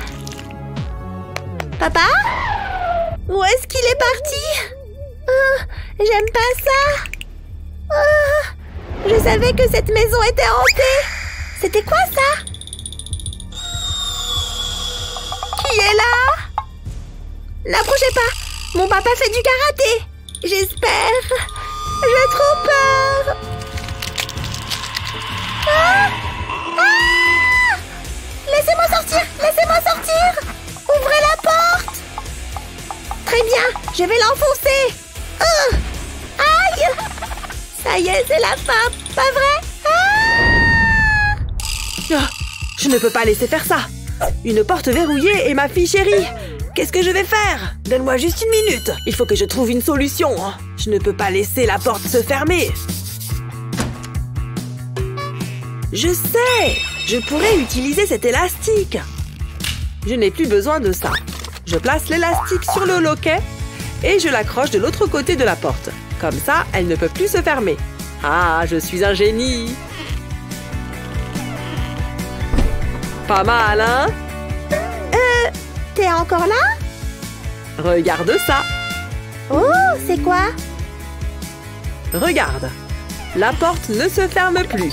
Papa? Où est-ce qu'il est parti? Oh, j'aime pas ça! Oh, je savais que cette maison était hantée! C'était quoi ça? Qui est là? N'approchez pas! Mon papa fait du karaté! J'espère! J'ai trop peur! Ah! Ah! Laissez-moi sortir! Laissez-moi sortir! Ouvrez la porte! Très bien, je vais l'enfoncer! Aïe! Ça y est, c'est la fin, pas vrai? Ah, je ne peux pas laisser faire ça. Une porte verrouillée et ma fille chérie. Qu'est-ce que je vais faire? Donne-moi juste une minute. Il faut que je trouve une solution. Je ne peux pas laisser la porte se fermer. Je sais! Je pourrais utiliser cet élastique. Je n'ai plus besoin de ça. Je place l'élastique sur le loquet et je l'accroche de l'autre côté de la porte. Comme ça, elle ne peut plus se fermer. Ah, je suis un génie! Pas mal, hein? T'es encore là? Regarde ça! Oh, c'est quoi? Regarde! La porte ne se ferme plus.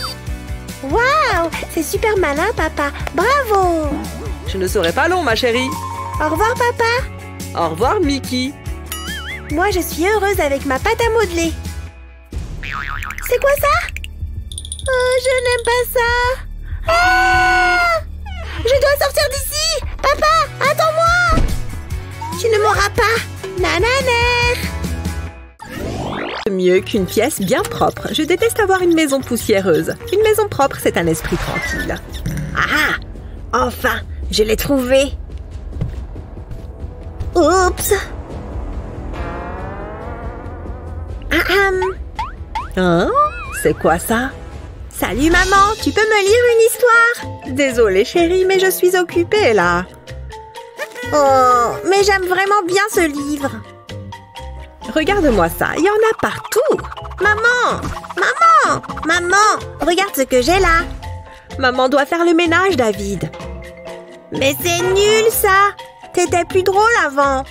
Waouh! C'est super malin, papa! Bravo! Je ne serai pas long, ma chérie. Au revoir, papa! Au revoir, Mickey. Moi, je suis heureuse avec ma pâte à modeler. C'est quoi ça? Oh, je n'aime pas ça! Ah! Je dois sortir d'ici! Papa, attends-moi! Tu ne m'auras pas! Nananer! Mieux qu'une pièce bien propre. Je déteste avoir une maison poussiéreuse. Une maison propre, c'est un esprit tranquille. Ah! Enfin, je l'ai trouvé! Oups! Hein? C'est quoi ça? Salut maman, tu peux me lire une histoire? Désolée chérie, mais je suis occupée là. Oh, mais j'aime vraiment bien ce livre. Regarde-moi ça, il y en a partout. Maman! Maman! Maman! Regarde ce que j'ai là. Maman doit faire le ménage, David. Mais c'est nul ça! T'étais plus drôle avant.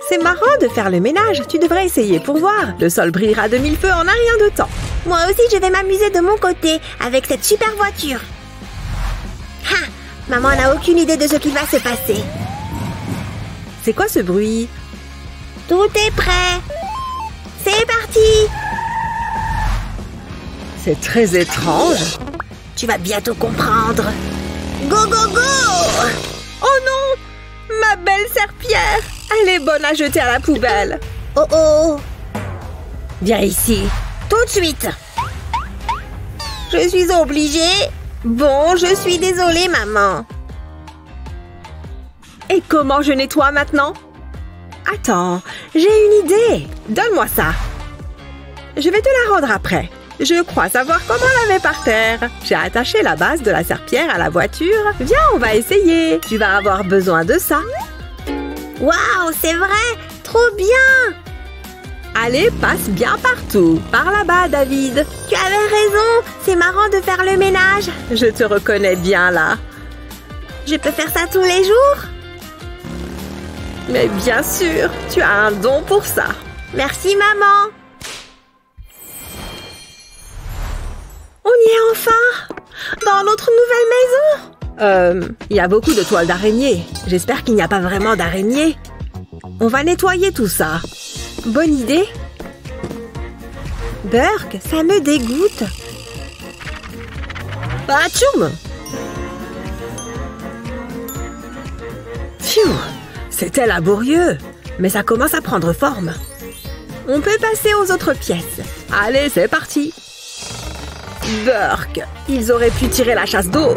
C'est marrant de faire le ménage, tu devrais essayer pour voir. Le sol brillera de mille feux en un rien de temps. Moi aussi, je vais m'amuser de mon côté avec cette super voiture. Ha! Maman n'a aucune idée de ce qui va se passer. C'est quoi ce bruit? Tout est prêt. C'est parti! C'est très étrange. Tu vas bientôt comprendre. Go, go, go! Oh non! Ma belle serpillière! Elle est bonne à jeter à la poubelle. Oh oh! Viens ici, tout de suite. Je suis obligée. Bon, je suis désolée, maman. Et comment je nettoie maintenant? Attends, j'ai une idée. Donne-moi ça. Je vais te la rendre après. Je crois savoir comment la mettre par terre. J'ai attaché la base de la serpillière à la voiture. Viens, on va essayer. Tu vas avoir besoin de ça. Waouh, c'est vrai! Trop bien! Allez, passe bien partout. Par là-bas, David. Tu avais raison. C'est marrant de faire le ménage. Je te reconnais bien là. Je peux faire ça tous les jours? Mais bien sûr, tu as un don pour ça. Merci, maman. On y est enfin! Dans notre nouvelle maison! Il y a beaucoup de toiles d'araignée. J'espère qu'il n'y a pas vraiment d'araignées. On va nettoyer tout ça. Bonne idée. Burk, ça me dégoûte. Atchoum! Pfiou! C'était laborieux, mais ça commence à prendre forme. On peut passer aux autres pièces. Allez, c'est parti! Burk, ils auraient pu tirer la chasse d'eau.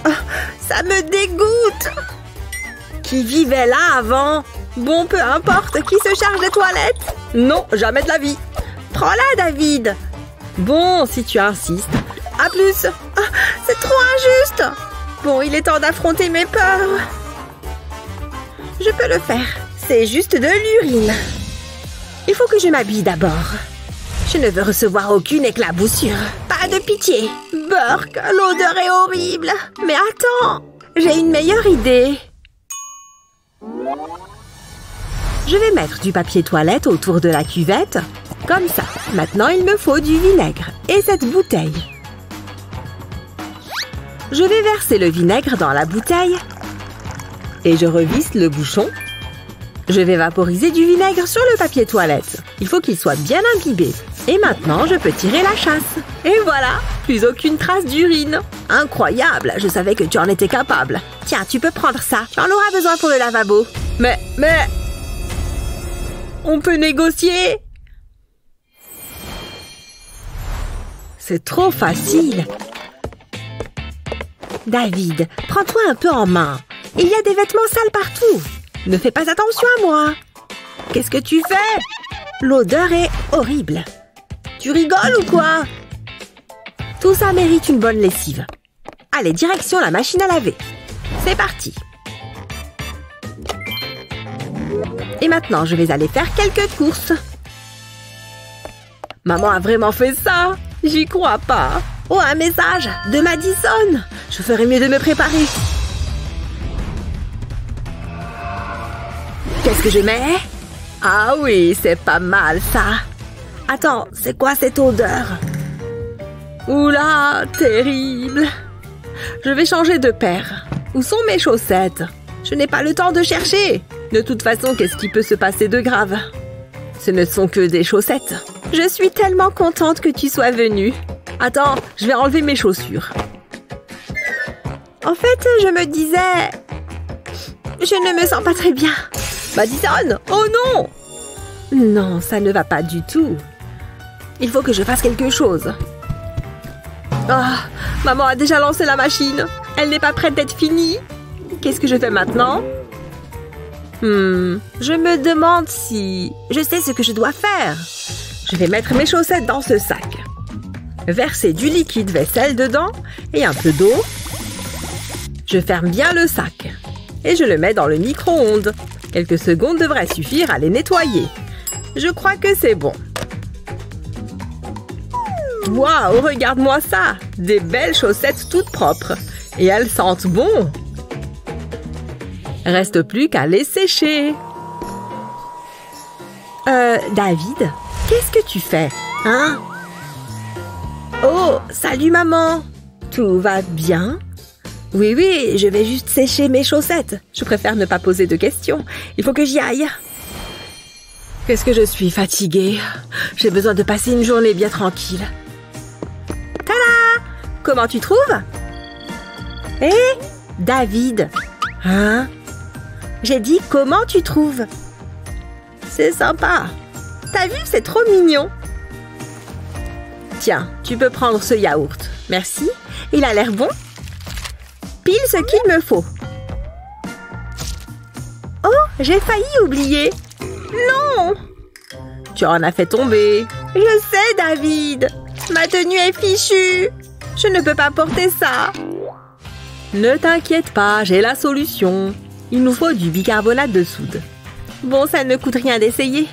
Oh, ça me dégoûte! Qui vivait là avant? Bon, peu importe. Qui se charge des toilettes? Non, jamais de la vie. Prends-la, David. Bon, si tu insistes. À plus. Ah, c'est trop injuste. Bon, il est temps d'affronter mes peurs. Je peux le faire. C'est juste de l'urine. Il faut que je m'habille d'abord. Je ne veux recevoir aucune éclaboussure. Pas de pitié. Burk, l'odeur est horrible. Mais attends, j'ai une meilleure idée. Je vais mettre du papier toilette autour de la cuvette. Comme ça. Maintenant, il me faut du vinaigre et cette bouteille. Je vais verser le vinaigre dans la bouteille. Et je revisse le bouchon. Je vais vaporiser du vinaigre sur le papier toilette. Il faut qu'il soit bien imbibé. Et maintenant, je peux tirer la chasse. Et voilà, plus aucune trace d'urine. Incroyable, je savais que tu en étais capable. Tiens, tu peux prendre ça. Tu en auras besoin pour le lavabo. Mais... On peut négocier? C'est trop facile. David, prends-toi un peu en main. Il y a des vêtements sales partout. Ne fais pas attention à moi. Qu'est-ce que tu fais? L'odeur est horrible. Tu rigoles ou quoi? Tout ça mérite une bonne lessive. Allez, direction la machine à laver. C'est parti. Et maintenant, je vais aller faire quelques courses. Maman a vraiment fait ça? J'y crois pas. Oh, un message de Madison. Je ferais mieux de me préparer. Qu'est-ce que je mets? Ah oui, c'est pas mal ça. Attends, c'est quoi cette odeur? Oula, terrible. Je vais changer de paire. Où sont mes chaussettes? Je n'ai pas le temps de chercher. De toute façon, qu'est-ce qui peut se passer de grave? Ce ne sont que des chaussettes. Je suis tellement contente que tu sois venue. Attends, je vais enlever mes chaussures. En fait, je me disais... Je ne me sens pas très bien. Madison! Oh non! Non, ça ne va pas du tout. Il faut que je fasse quelque chose. Ah, maman a déjà lancé la machine. Elle n'est pas prête d'être finie. Qu'est-ce que je fais maintenant? Je me demande si... Je sais ce que je dois faire. Je vais mettre mes chaussettes dans ce sac. Verser du liquide vaisselle dedans et un peu d'eau. Je ferme bien le sac. Et je le mets dans le micro-ondes. Quelques secondes devraient suffire à les nettoyer. Je crois que c'est bon. Waouh, regarde-moi ça! Des belles chaussettes toutes propres. Et elles sentent bon. Reste plus qu'à les sécher. David, qu'est-ce que tu fais? Hein? Oh, salut maman! Tout va bien? Oui, je vais juste sécher mes chaussettes. Je préfère ne pas poser de questions. Il faut que j'y aille. Qu'est-ce que je suis fatiguée. J'ai besoin de passer une journée bien tranquille. Tada! Comment tu trouves? Hé, David. Hein? J'ai dit comment tu trouves? C'est sympa. T'as vu, c'est trop mignon. Tiens, tu peux prendre ce yaourt. Merci. Il a l'air bon. Pile ce qu'il me faut. Oh, j'ai failli oublier. Non! Tu en as fait tomber. Je sais, David. Ma tenue est fichue. Je ne peux pas porter ça. Ne t'inquiète pas, j'ai la solution. Il nous faut du bicarbonate de soude. Bon, ça ne coûte rien d'essayer.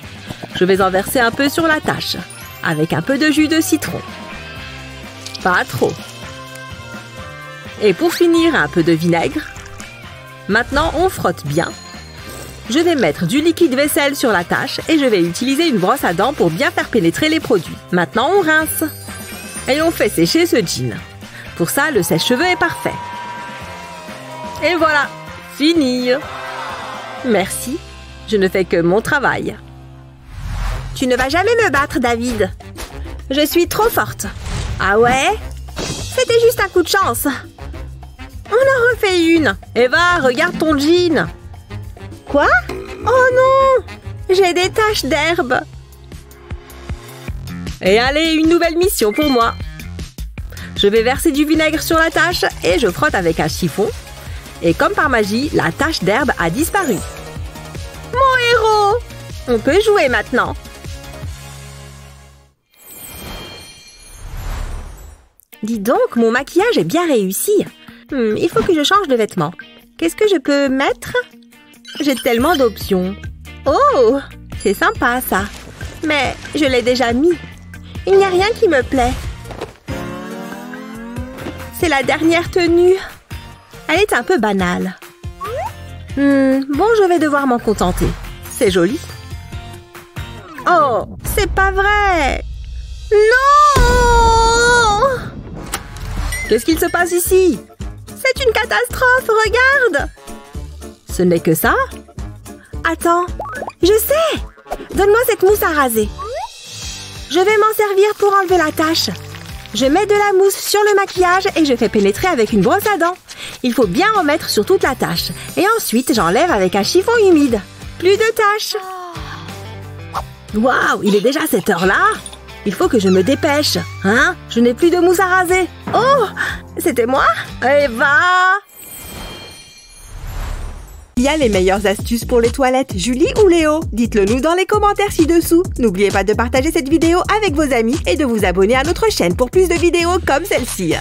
Je vais en verser un peu sur la tâche. Avec un peu de jus de citron. Pas trop. Et pour finir, un peu de vinaigre. Maintenant, on frotte bien. Je vais mettre du liquide vaisselle sur la tâche et je vais utiliser une brosse à dents pour bien faire pénétrer les produits. Maintenant, on rince. Et on fait sécher ce jean. Pour ça, le sèche-cheveux est parfait. Et voilà, fini. Merci, je ne fais que mon travail. Tu ne vas jamais me battre, David. Je suis trop forte. Ah ouais? C'était juste un coup de chance. On en refait une. Eva, regarde ton jean. Quoi? Oh non! J'ai des taches d'herbe. Et allez, une nouvelle mission pour moi. Je vais verser du vinaigre sur la tache et je frotte avec un chiffon. Et comme par magie, la tache d'herbe a disparu. Mon On peut jouer maintenant. Dis donc, mon maquillage est bien réussi. Il faut que je change de vêtements. Qu'est-ce que je peux mettre? J'ai tellement d'options. Oh, c'est sympa ça. Mais je l'ai déjà mis. Il n'y a rien qui me plaît. C'est la dernière tenue. Elle est un peu banale. Bon, je vais devoir m'en contenter. C'est joli. Oh, c'est pas vrai! Non! Qu'est-ce qu'il se passe ici? C'est une catastrophe, regarde! Ce n'est que ça? Attends, je sais! Donne-moi cette mousse à raser. Je vais m'en servir pour enlever la tache. Je mets de la mousse sur le maquillage et je fais pénétrer avec une brosse à dents. Il faut bien en mettre sur toute la tache. Et ensuite, j'enlève avec un chiffon humide. Plus de taches. Waouh, il est déjà cette heure-là? Il faut que je me dépêche. Hein? Je n'ai plus de mousse à raser. Oh, c'était moi? Eva! Il y a les meilleures astuces pour les toilettes, Julie ou Léo? Dites-le nous dans les commentaires ci-dessous. N'oubliez pas de partager cette vidéo avec vos amis et de vous abonner à notre chaîne pour plus de vidéos comme celle-ci.